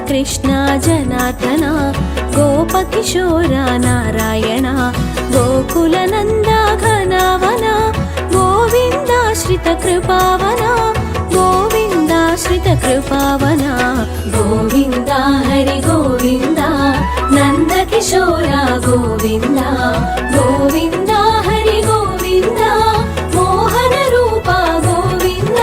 కృష్ణ జనార్దన గోపకిశోర నారాయణ గోకుల నంద ఘనవన గోవిందాశ్రిత కృపావన గోవిందాశ్రిత కృపావన గోవింద హరి గోవింద నందకిశోర గోవింద గోవింద హరి గోవింద మోహన రూప గోవింద.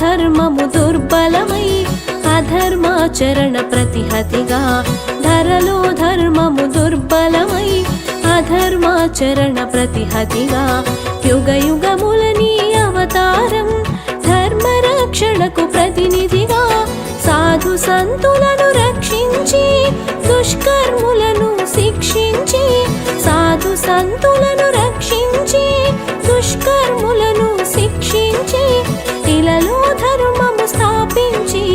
ధర్మము దుర్బలమై అధర్మాచరణ ప్రతిహతిగా ధరలో ధర్మము దుర్బలమై అధర్మాచరణ ప్రతిహతిగా యుగ యుగములని అవతారం ధర్మరక్షణకు ప్రతినిధిగా సాధు సంతులను రక్షించి దుష్కర్ములను శిక్షించి సాధు సంతులను రక్షించి దుష్కర్ములను శిక్షించి ఇలలో ధర్మము స్థాపించి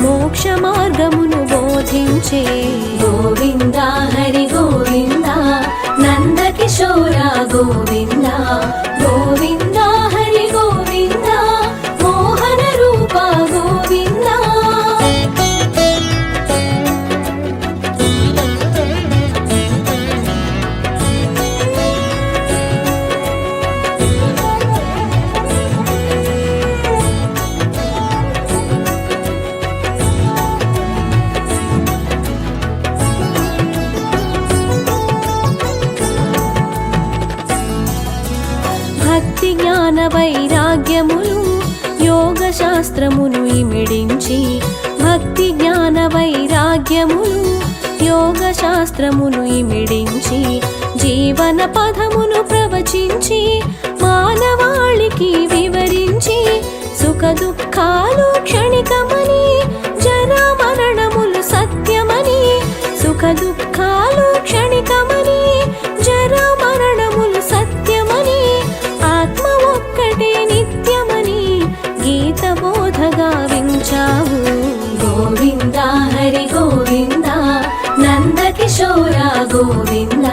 మోక్ష మార్గమును బోధించే గోవింద హరి గోవింద నందకిశోర గోవింద గోవింద హరి గోవింద మోహన రూప గోవింద. భక్తి జ్ఞాన వైరాగ్యములు యోగ శాస్త్రమును ఇమిడించి భక్తి జ్ఞాన వైరాగ్యములు యోగ శాస్త్రమును ఇమిడించి జీవన పదమును ప్రవచించి మానవాళికి వివరించి సుఖ దుఃఖాలు క్షణికమని జరా మరణములు సత్యమని సుఖ దుఃఖాలు క్షణికమని జరా మరణములు సత్యమని ఆత్మ ఒక్కటే నిత్యమని గీత బోధగా వించావు గోవింద హరి గోవింద నందకిశోర గోవింద